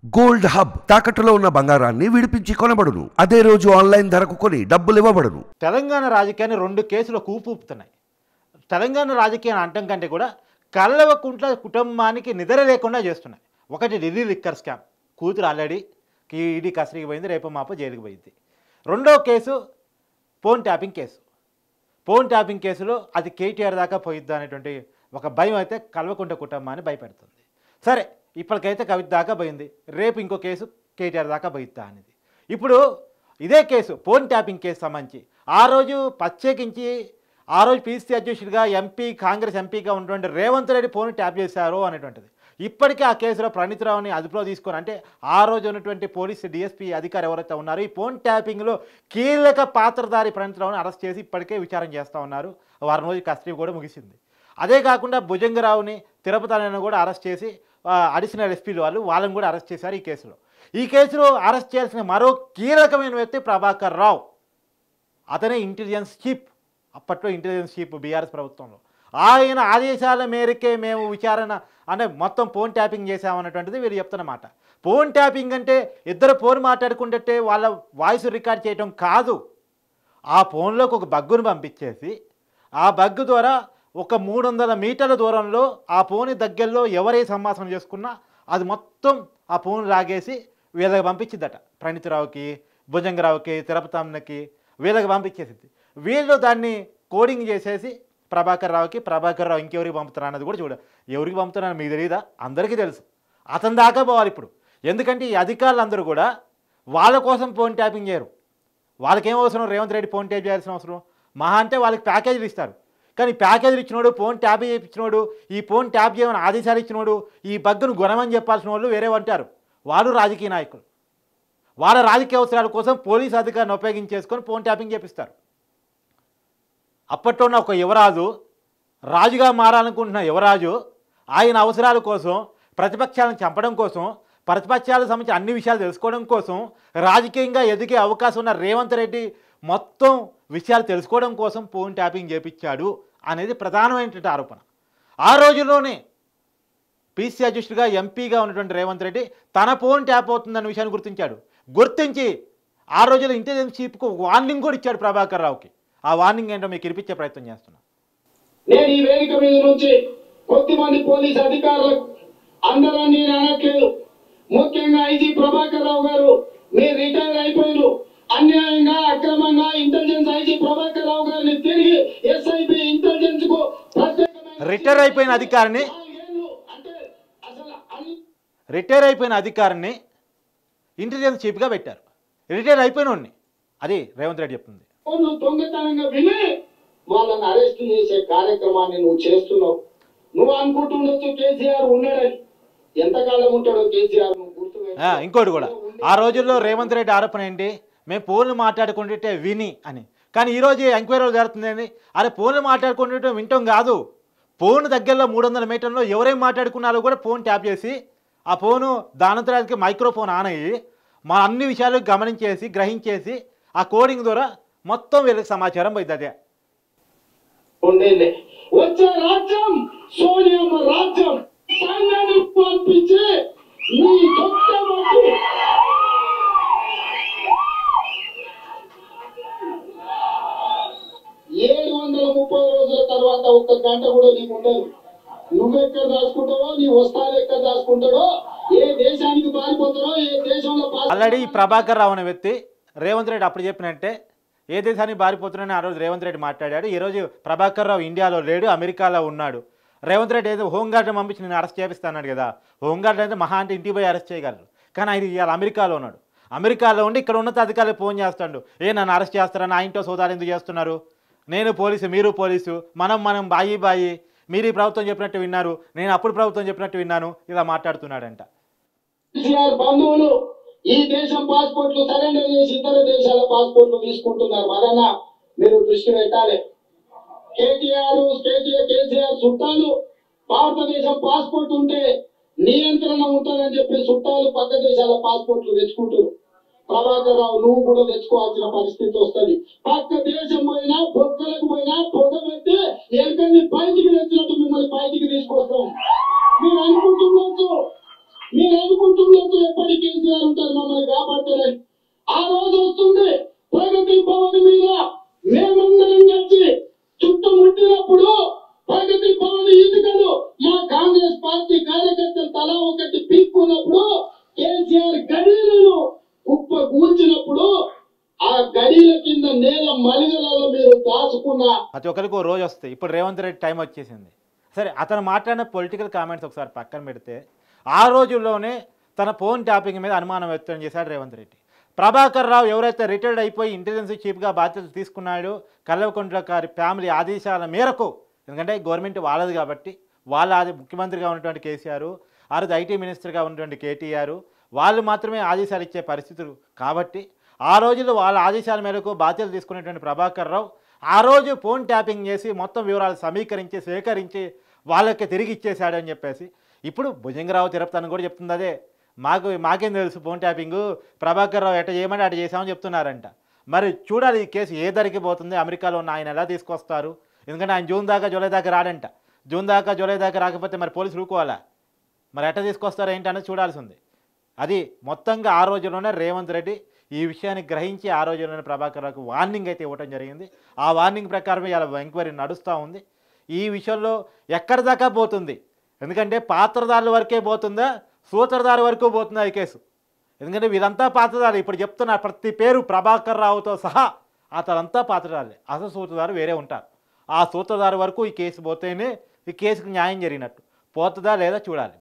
Gold hub తాకట్టులో ఉన్న బంగారాన్ని విడిపించి కొనబడును. అదే రోజు ఆన్లైన్ ధరకు కొని డబ్బులు ఇవ్వబడును. తెలంగాణ రాజకీయాన్ని రెండు కేసులు ఊపుతున్నాయి. తెలంగాణ రాజకీయాన్ని అంటం కంటే కూడా కల్వకుంట్ల కుటుంబానికి నిద్ర లేకుండా చేస్తున్నాయి. ఒకటి ఢిల్లీ లిక్కర్ స్కామ్, కూతురు ఆల్రెడీ ఈడీ కస్టడీకి పోయింది, రేపు మాపో జైలుకి పోయింది. రెండో case phone tapping case. Phone tapping కేసులో అది కేటీఆర్ దాకా పోయిద్దా అనేటువంటి ఒక భయం అయితే కల్వకుంట్ల కుటుంబాన్ని భయపెడుతుంది. సరే, ఇప్పటికైతే కవిత దాకా పోయింది, రేపు ఇంకో కేసు కేటీఆర్ దాకా పోయిద్దా అనేది. ఇప్పుడు ఇదే కేసు ఫోన్ ట్యాపింగ్ కేసు సంబంధించి ఆ రోజు ప్రత్యేకించి ఆ రోజు పీసీసీ అధ్యక్షుడిగా కాంగ్రెస్ ఎంపీగా ఉన్నటువంటి రేవంత్ రెడ్డి ఫోన్ ట్యాప్ చేశారు అనేటువంటిది. ఇప్పటికే ఆ కేసులో ప్రణీత్రావుని అదుపులో తీసుకొని, అంటే ఆ రోజు ఉన్నటువంటి పోలీసు డిఎస్పీ అధికారి ఎవరైతే ఉన్నారో ఈ ఫోన్ ట్యాపింగ్లో కీలక పాత్రధారి ప్రణీత్రావుని అరెస్ట్ చేసి ఇప్పటికే విచారణ చేస్తూ ఉన్నారు. వారం రోజు కస్టడీ కూడా ముగిసింది. అదే కాకుండా భుజంగరావుని, తిరుపతి కూడా అరెస్ట్ చేసి అడిషనల్ ఎస్పీలు వాళ్ళని కూడా అరెస్ట్ చేశారు ఈ కేసులో. ఈ కేసులో అరెస్ట్ చేయాల్సిన మరో కీలకమైన వ్యక్తి ప్రభాకర్ రావు. అతనే ఇంటెలిజెన్స్ చీఫ్, అప్పట్లో ఇంటెలిజెన్స్ చీఫ్ బీఆర్ఎస్ ప్రభుత్వంలో. ఆయన ఆదేశాల మేరకే మేము విచారణ అంటే మొత్తం ఫోన్ ట్యాపింగ్ చేసామన్నటువంటిది వీళ్ళు చెప్తున్నమాట. ఫోన్ ట్యాపింగ్ అంటే ఇద్దరు ఫోన్ మాట్లాడుకుంటే వాళ్ళ వాయిస్ రికార్డ్ చేయడం కాదు. ఆ ఫోన్లోకి ఒక బగ్గును పంపించేసి ఆ బగ్గు ద్వారా ఒక 300 మీటర్ల దూరంలో ఆ ఫోన్ దగ్గరలో ఎవరే సంభాషణ చేసుకున్నా అది మొత్తం ఆ ఫోన్ లాగేసి వీళ్ళకి పంపించిద్దట. ప్రణీత్రావుకి, భుజంగరావుకి, తిరుపతమ్మకి వీళ్ళకి పంపించేసింది. వీళ్ళు దాన్ని కోడింగ్ చేసేసి ప్రభాకర్ రావు ఇంకెవరికి పంపుతారా అన్నది కూడా చూడ. ఎవరికి పంపుతారని మీకు తెలియదా? అందరికీ తెలుసు. అతని దాకా పోవాలి ఇప్పుడు. ఎందుకంటే ఈ అధికారులందరూ కూడా వాళ్ళ కోసం ఫోన్ ట్యాపింగ్ చేయరు. వాళ్ళకేం అవసరం? రేవంత్ రెడ్డి ఫోన్ ట్యాప్ చేయాల్సిన అవసరం మహా అంటే వాళ్ళకి ప్యాకేజీలు ఇస్తారు. కానీ ప్యాకేజీలు ఇచ్చినోడు, ఫోన్ ట్యాప్ చేయించినోడు, ఈ ఫోన్ ట్యాప్ చేయమని ఆదేశాలు ఇచ్చినోడు, ఈ బగ్గును గుణమని చెప్పాల్సిన వాళ్ళు వేరే ఉంటారు. వాళ్ళు రాజకీయ నాయకులు. వాళ్ళ రాజకీయ అవసరాల కోసం పోలీసు అధికారిని ఉపయోగించేసుకొని ఫోన్ ట్యాపింగ్ చేపిస్తారు. అప్పట్లో ఉన్న ఒక యువరాజు, రాజుగా మారాలనుకుంటున్న యువరాజు, ఆయన అవసరాల కోసం, ప్రతిపక్షాలను చంపడం కోసం, ప్రతిపక్షాలకు సంబంధించి అన్ని విషయాలు తెలుసుకోవడం కోసం, రాజకీయంగా ఎదిగే అవకాశం ఉన్న రేవంత్ రెడ్డి మొత్తం విషయాలు తెలుసుకోవడం కోసం ఫోన్ ట్యాపింగ్ చేపించాడు అనేది ప్రధానమైనటువంటి ఆరోపణ. ఆ రోజుల్లోనే పీసీసీ అధ్యక్షుడిగా ఎంపీగా ఉన్నటువంటి రేవంత్ రెడ్డి తన ఫోన్ ట్యాప్ అవుతుందన్న విషయాన్ని గుర్తించి ఆ రోజుల్లో ఇంటెలిజెన్స్ చీఫ్కు వార్నింగ్ కూడా ఇచ్చాడు ప్రభాకర్ రావుకి. ఆ వార్నింగ్ ఏంటో మీకు ఇరిపించే ప్రయత్నం చేస్తున్నా. నేను ఈ వేదిక మీద నుంచి కొద్దిమంది పోలీస్ అధికారులకు అందరూ నేను అనట్లేదు, ముఖ్యంగా ఐజీ ప్రభాకర్ రావు గారు మీరు రిటైర్ అయిపోయారు. అన్యాయంగా అక్రమంగా ఇంటెలిజెన్స్ ఐజీ ప్రభాకర్ రావు గారిని తిరిగి ఎస్ఐబి ఇంటెలిజెన్స్ కు రిటైర్ అయిపోయిన అధికారిని ఇంటెలిజెన్స్ చీఫ్గా పెట్టారు. రిటైర్ అయిపోయిన వాడిని. అది రేవంత్ రెడ్డి చెప్తుంది. దొంగతనంగా విని వాళ్ళని అరెస్ట్ చేసే కార్యక్రమాన్ని నువ్వు చేస్తున్నావు. నువ్వు అనుకుంటుండొచ్చు కేసీఆర్ ఉన్నాడని. ఎంతకాలం ఉంటాడో కేసీఆర్ నువ్వు గుర్తు. ఇంకోటి కూడా ఆ రోజుల్లో రేవంత్ రెడ్డి ఆరోపణ ఏంటి? మేము ఫోన్లు మాట్లాడుకుంటుంటే విని అని. కానీ ఈరోజు ఎంక్వైరీలో జరుగుతుందండి. అరే ఫోన్లు మాట్లాడుకుంటుంటే వింటాం కాదు, ఫోన్ దగ్గరలో 300 మీటర్లో ఎవరేం మాట్లాడుకున్నారో కూడా ఫోన్ ట్యాప్ చేసి ఆ ఫోను దానంతరానికి మైక్రోఫోన్ ఆన్ అయ్యి మా అన్ని విషయాలు గమనించేసి గ్రహించేసి ఆ కోడింగ్ ద్వారా మొత్తం వీళ్ళకి సమాచారం పోయింది. అదే వచ్చే రాజ్యం సోనియమ్మ రాజ్యం. సైన్యాన్ని పంపించి నీ దొక్క 730 రోజుల తర్వాత ఒక్క గంట కూడా నీకు ఉండదు. నువ్వెక్కడ దాచుకుంటావో, నీ వస్తాలు ఎక్కడ దాచుకుంటాడో, ఏ దేశానికి పారిపోతాడో, ఏ దేశంలో ఆల్రెడీ ప్రభాకర్ రావు అనే వ్యక్తి రేవంత్ రెడ్డి అప్పుడు చెప్పినట్టే ఏ దేశానికి పారిపోతున్నాడని ఆ రోజు రేవంత్ రెడ్డి మాట్లాడాడు. ఈరోజు ప్రభాకర్ రావు ఇండియాలో లేడు, అమెరికాలో ఉన్నాడు. రేవంత్ రెడ్డి ఏదో హోంగార్డ్ని పంపించి నేను అరెస్ట్ చేపిస్తాన్నాడు కదా. హోంగార్డ్ అయితే మహా అంటే ఇంటికి పోయి అరెస్ట్ చేయగలరు. కానీ ఆయన ఇవాళ అమెరికాలో ఉన్నాడు. అమెరికాలో ఉండి ఇక్కడ ఉన్నతాధికారులు ఫోన్ చేస్తాడు. నన్ను అరెస్ట్ చేస్తారని, ఆ ఇంట్లో సోదాలు ఎందుకు చేస్తున్నారు? నేను పోలీసు, మీరు పోలీసు, మనం బాయి మీరు ఈ ప్రభుత్వం చెప్పినట్టు విన్నారు, నేను అప్పుడు ప్రభుత్వం చెప్పినట్టు విన్నాను, ఇలా మాట్లాడుతున్నాడంట. బంధువులు ఈ దేశం పాస్పోర్ట్లు సరెండర్ చేసి ఇతర దేశాల పాస్పోర్ట్లు తీసుకుంటున్నారు. మరన్నా మీరు దృష్టి పెట్టాలి. కేసీఆర్ చుట్టాలు భారతదేశం పాస్పోర్ట్ ఉంటే నియంత్రణ ఉంటుందని చెప్పి చుట్టాలు పక్క దేశాల పాస్పోర్ట్లు తెచ్చుకుంటారు. ప్రభాకర్ రావు నువ్వు కూడా తెచ్చుకోవాల్సిన పరిస్థితి వస్తుంది. పక్క దేశం పోయినా, బొక్కలకు పోయినా పొగ పెట్టి ఎక్కడిని బయటికి తెచ్చినట్టు మిమ్మల్ని బయటికి తీసుకొస్తాం. మీరు అనుకుంటుండొచ్చు మీరు అనుకుంటున్నట్టు ఎప్పటి కేసీఆర్ ఉంటారు మమ్మల్ని కాపాడతారని. ఆ రోజు వస్తుంది ప్రగతి భవన్ మీద మేమందరం కలిసి చుట్టుముట్టినప్పుడు ప్రగతి భవన్ ఇటుకలు మా కాంగ్రెస్ పార్టీ కార్యకర్తలు తలా ఒకటి పీక్కున్నప్పుడు కేసీఆర్ గడీలను కుప్ప కూల్చినప్పుడు ఆ గడీల కింద నేల మలిగలలో మీరు దాచుకున్న ప్రతి ఒక్కరికి ఓ రోజు వస్తాయి. ఇప్పుడు రేవంత్ రెడ్డి టైం వచ్చేసింది. సరే, అతను మాట్లాడిన పొలిటికల్ కామెంట్స్ ఒకసారి పక్కన పెడితే ఆ రోజుల్లోనే తన ఫోన్ ట్యాపింగ్ మీద అనుమానం వ్యక్తం చేశాడు రేవంత్ రెడ్డి. ప్రభాకర్ రావు ఎవరైతే రిటైర్డ్ అయిపోయి ఇంటెలిజెన్స్ చీఫ్గా బాధ్యతలు తీసుకున్నాడో కల్వకుంట్ల గారి ఫ్యామిలీ ఆదేశాల మేరకు, ఎందుకంటే గవర్నమెంట్ వాళ్ళది కాబట్టి ముఖ్యమంత్రిగా ఉన్నటువంటి కేసీఆర్, ఆ రోజు ఐటీ మినిస్టర్గా ఉన్నటువంటి కేటీఆర్ వాళ్ళు మాత్రమే ఆదేశాలు ఇచ్చే పరిస్థితులు కాబట్టి ఆ రోజుల్లో వాళ్ళ ఆదేశాల మేరకు బాధ్యతలు తీసుకునేటువంటి ప్రభాకర్ రావు ఆ రోజు ఫోన్ ట్యాపింగ్ చేసి మొత్తం వివరాలు సమీకరించి సేకరించి వాళ్ళకి తిరిగి ఇచ్చేశాడు అని చెప్పేసి ఇప్పుడు భుజంగరావు తిరుపతి కూడా చెప్తుంది అదే. మాకేం తెలుసు ఫోన్ ట్యాపింగు, ప్రభాకర్ రావు ఎట్ట చేయమంటే అటు చేసామని చెప్తున్నారంట. మరి చూడాలి ఈ కేసు ఏ ధరికి పోతుంది, అమెరికాలో ఉన్న ఆయన ఎలా తీసుకొస్తారు. ఎందుకంటే ఆయన జూన్ దాకా జూలై దాకా రాడంట. జూన్ దాకా జూలై దాకా రాకపోతే మరి పోలీసులు ఊరుకోవాలా, మరి ఎట్ట తీసుకొస్తారో ఏంటి అనేది చూడాల్సి ఉంది. అది మొత్తంగా ఆ రోజుల్లోనే రేవంత్ రెడ్డి ఈ విషయాన్ని గ్రహించి ఆ రోజుల్లోనే ప్రభాకర్ రావుకు వార్నింగ్ అయితే ఇవ్వడం జరిగింది. ఆ వార్నింగ్ ప్రకారమే ఇలా ఎంక్వైరీ నడుస్తూ ఉంది. ఈ విషయంలో ఎక్కడి దాకా పోతుంది, ఎందుకంటే పాత్రదారుల వరకే పోతుందా సూత్రధారి వరకు పోతుందా ఈ కేసు. ఎందుకంటే వీళ్ళంతా పాత్రధారులు. ఇప్పుడు చెప్తున్న ప్రతి పేరు ప్రభాకర్ రావుతో సహా అతనంతా పాత్రధారులే, అసలు సూత్రధారు వేరే ఉంటారు. ఆ సూత్రధారు వరకు ఈ కేసు పోతేనే ఈ కేసుకు న్యాయం జరిగినట్టు. పోతుందా లేదా చూడాలి.